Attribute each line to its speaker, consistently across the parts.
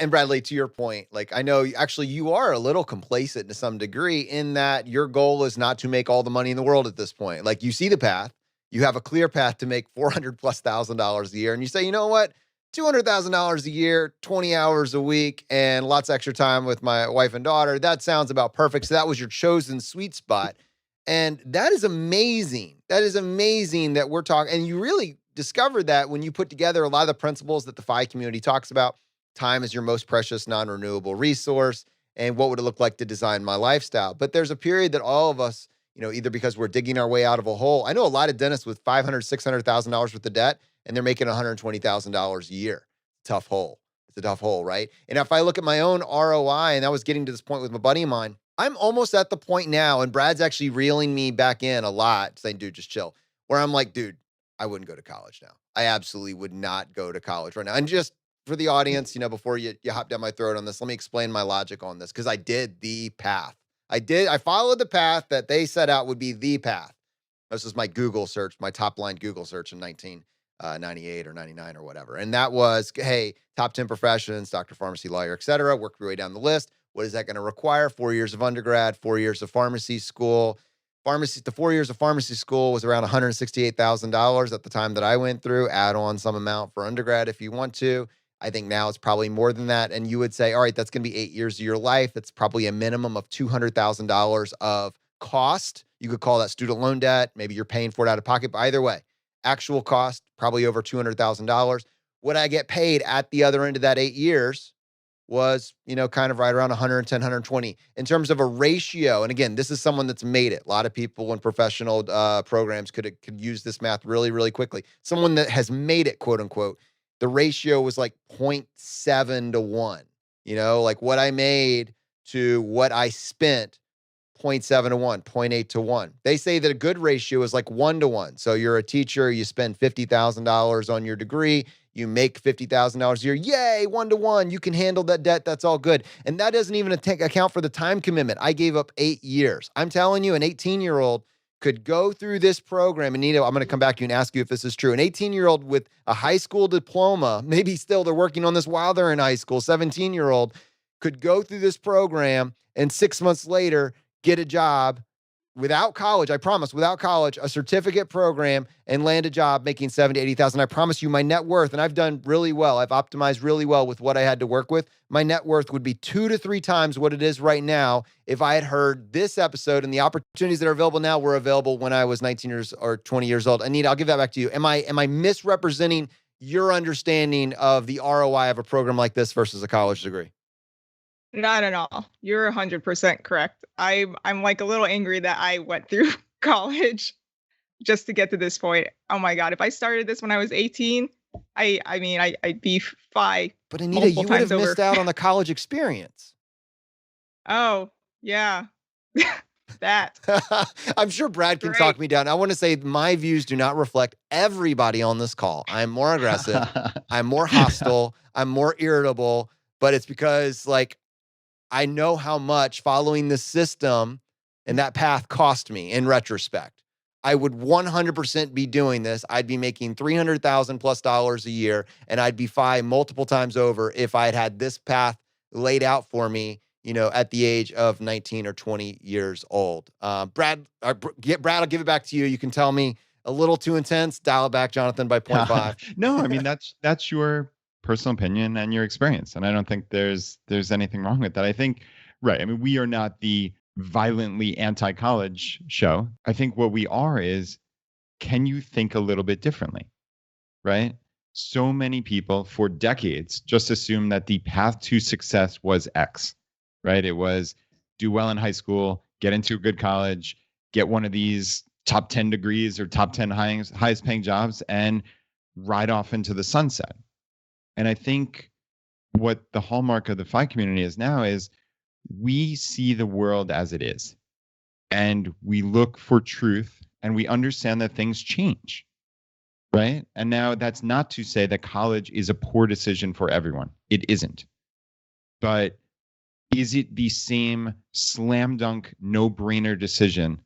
Speaker 1: And Bradley, to your point, like I know actually you are a little complacent to some degree in that your goal is not to make all the money in the world at this point. Like you see the path, you have a clear path to make $400,000+ a year, and you say, you know what, $200,000 a year, 20 hours a week, and lots of extra time with my wife and daughter. That sounds about perfect. So that was your chosen sweet spot, and that is amazing. That is amazing that we're talking, and you really discovered that when you put together a lot of the principles that the FI community talks about. Time is your most precious non-renewable resource. And what would it look like to design my lifestyle? But there's a period that all of us, either because we're digging our way out of a hole. I know a lot of dentists with $500,000, $600,000 worth of debt, and they're making $120,000 a year. Tough hole. It's a tough hole, right? And if I look at my own ROI, and I was getting to this point with my buddy of mine, I'm almost at the point now, and Brad's actually reeling me back in a lot, saying, dude, just chill. Where I'm like, dude, I wouldn't go to college now. I absolutely would not go to college right now. And just for the audience, before you hop down my throat on this, let me explain my logic on this, because I did the path. I followed the path that they set out would be the path. This was my Google search, my top line Google search in 1998 or 99 or whatever. And that was, hey, top 10 professions, doctor, pharmacy, lawyer, et cetera. Work your way down the list. What is that going to require? 4 years of undergrad, 4 years of pharmacy school. The 4 years of pharmacy school was around $168,000 at the time that I went through. Add on some amount for undergrad if you want to. I think now it's probably more than that. And you would say, all right, that's going to be 8 years of your life. That's probably a minimum of $200,000 of cost. You could call that student loan debt. Maybe you're paying for it out of pocket. But either way, actual cost, probably over $200,000. What I get paid at the other end of that 8 years was, kind of right around 110, 120 in terms of a ratio. And again, this is someone that's made it. A lot of people in professional programs could use this math really, really quickly. Someone that has made it, quote unquote. The ratio was like 0.7 to 1, like what I made to what I spent, 0.7 to 1, 0.8 to 1. They say that a good ratio is like 1 to 1. So you're a teacher, you spend $50,000 on your degree, you make $50,000 a year. Yay, 1 to 1. You can handle that debt. That's all good. And that doesn't even account for the time commitment. I gave up 8 years. I'm telling you, an 18-year-old could go through this program. And Nino, I'm going to come back to you and ask you if this is true. An 18-year-old with a high school diploma, maybe still they're working on this while they're in high school, 17-year-old could go through this program and 6 months later get a job without college. I promise, without college, a certificate program, and land a job making $70,000 to $80,000. I promise you my net worth, and I've done really well. I've optimized really well with what I had to work with. My net worth would be 2 to 3 times what it is right now if I had heard this episode, and the opportunities that are available now were available when I was 19 years or 20 years old. Anita, I'll give that back to you. Am I misrepresenting your understanding of the ROI of a program like this versus a college degree?
Speaker 2: Not at all. You're 100% correct. I'm like a little angry that I went through college just to get to this point. Oh my God. If I started this when I was 18, I'd be FI.
Speaker 1: But Anita, you would have missed out on the college experience.
Speaker 2: Oh, yeah. That.
Speaker 1: I'm sure Brad can talk me down. I want to say my views do not reflect everybody on this call. I'm more aggressive. I'm more hostile. I'm more irritable. But it's because, I know how much following the system and that path cost me in retrospect. I would 100% be doing this. I'd be making $300,000+ a year, and I'd be FI multiple times over if I had this path laid out for me, at the age of 19 or 20 years old. Brad, I'll give it back to you. You can tell me a little too intense. Dial it back, Jonathan, by 0.5.
Speaker 3: No, that's your personal opinion and your experience. And I don't think there's anything wrong with that. I think, right. We are not the violently anti-college show. I think what we are is, can you think a little bit differently? Right? So many people for decades just assume that the path to success was X, right? It was do well in high school, get into a good college, get one of these top 10 degrees or top 10 highest paying jobs, and ride off into the sunset. And I think what the hallmark of the FI community is now is we see the world as it is, and we look for truth, and we understand that things change, right? And now that's not to say that college is a poor decision for everyone. It isn't. But is it the same slam dunk, no-brainer decision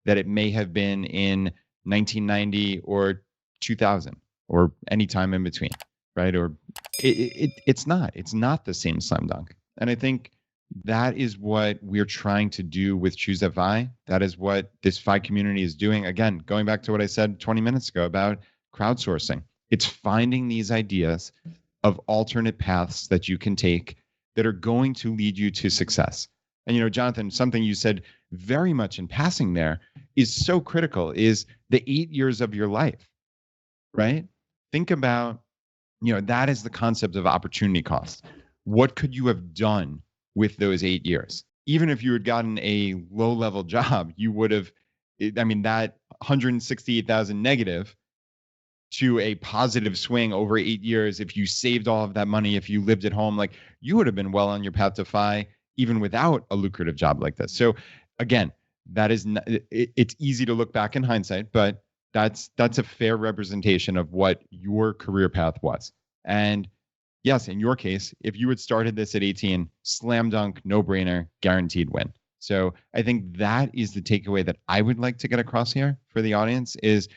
Speaker 3: that it may have been in 1990 or 2000 or any time in between? right? Or it's not. It's not the same slam dunk. And I think that is what we're trying to do with Choose FI. That is what this FI community is doing. Again, going back to what I said 20 minutes ago about crowdsourcing, it's finding these ideas of alternate paths that you can take that are going to lead you to success. And, Jonathan, something you said very much in passing there is so critical is the 8 years of your life, right? Think about, that is the concept of opportunity cost. What could you have done with those 8 years? Even if you had gotten a low level job, you would have, that 168,000 negative to a positive swing over 8 years. If you saved all of that money, if you lived at home, like you would have been well on your path to FI, even without a lucrative job like this. So again, that is not, it's easy to look back in hindsight, but that's a fair representation of what your career path was. And yes, in your case, if you had started this at 18, slam dunk, no brainer, guaranteed win. So I think that is the takeaway that I would like to get across here for the audience is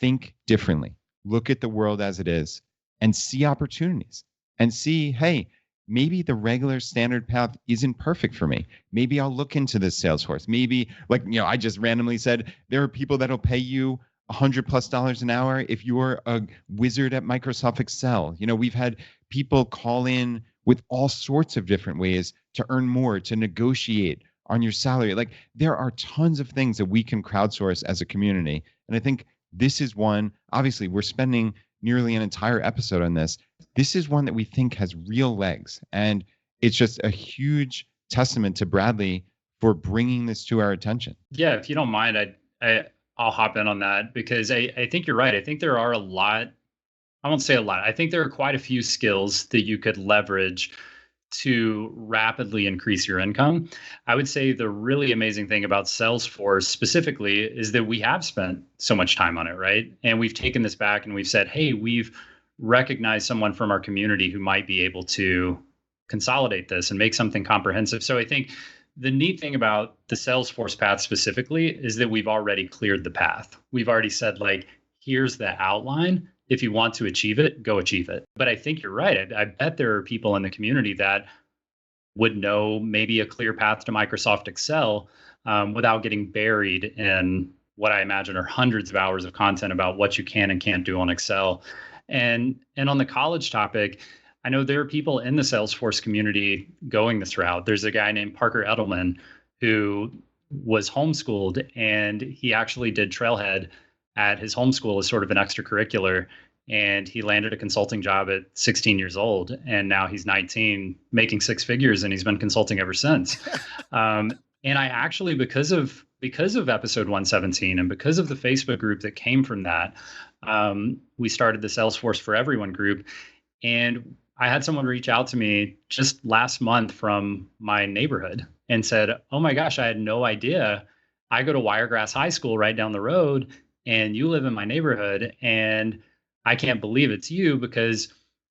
Speaker 3: think differently, look at the world as it is and see opportunities and see, hey, maybe the regular standard path isn't perfect for me. Maybe I'll look into this Salesforce. Maybe I just randomly said there are people that'll pay you $100+ an hour if you're a wizard at Microsoft Excel. We've had people call in with all sorts of different ways to earn more, to negotiate on your salary. Like there are tons of things that we can crowdsource as a community. And I think this is one, obviously we're spending nearly an entire episode on this. This is one that we think has real legs. And it's just a huge testament to Bradley for bringing this to our attention.
Speaker 4: Yeah, if you don't mind, I'll hop in on that because I think you're right. I think there are a lot, I won't say a lot. I think there are quite a few skills that you could leverage to rapidly increase your income. I would say the really amazing thing about Salesforce specifically is that we have spent so much time on it, right? And we've taken this back and we've said, hey, we've recognized someone from our community who might be able to consolidate this and make something comprehensive. So I think the neat thing about the Salesforce path specifically is that we've already cleared the path. We've already said, like, here's the outline. If you want to achieve it, go achieve it. But I think you're right. I bet there are people in the community that would know maybe a clear path to Microsoft Excel without getting buried in what I imagine are hundreds of hours of content about what you can and can't do on Excel. And on the college topic, I know there are people in the Salesforce community going this route. There's a guy named Parker Edelman who was homeschooled, and he actually did Trailhead at his homeschool as sort of an extracurricular. And he landed a consulting job at 16 years old. And now he's 19, making six figures, and he's been consulting ever since. And I actually, because of episode 117 and because of the Facebook group that came from that, we started the Salesforce for Everyone group. And I had someone reach out to me just last month from my neighborhood and said, oh my gosh, I had no idea. I go to Wiregrass High School right down the road, and you live in my neighborhood. And I can't believe it's you because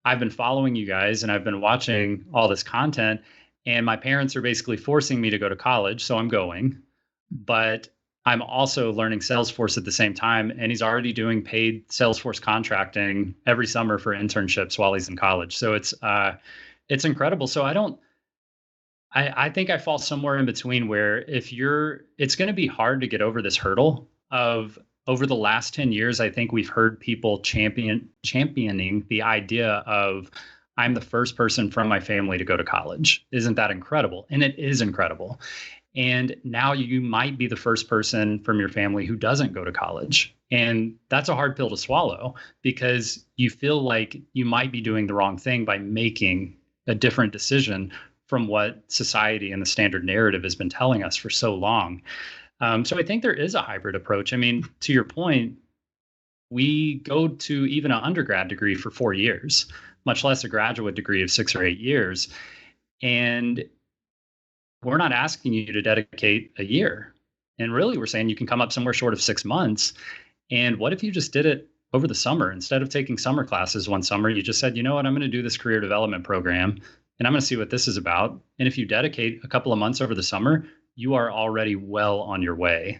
Speaker 4: I've been following you guys and I've been watching all this content, and my parents are basically forcing me to go to college. So I'm going, but I'm also learning Salesforce at the same time. And he's already doing paid Salesforce contracting every summer for internships while he's in college. So it's incredible. So I think I fall somewhere in between where it's going to be hard to get over this hurdle of, over the last 10 years, I think we've heard people championing the idea of, I'm the first person from my family to go to college. Isn't that incredible? And it is incredible. And now you might be the first person from your family who doesn't go to college. And that's a hard pill to swallow because you feel like you might be doing the wrong thing by making a different decision from what society and the standard narrative has been telling us for so long. So I think there is a hybrid approach. I mean, to your point, we go to even an undergrad degree for 4 years, much less a graduate degree of 6 or 8 years. And we're not asking you to dedicate a year. And really, we're saying you can come up somewhere short of 6 months. And what if you just did it over the summer? Instead of taking summer classes one summer, you just said, you know what, I'm going to do this career development program, and I'm going to see what this is about. And if you dedicate a couple of months over the summer, you are already well on your way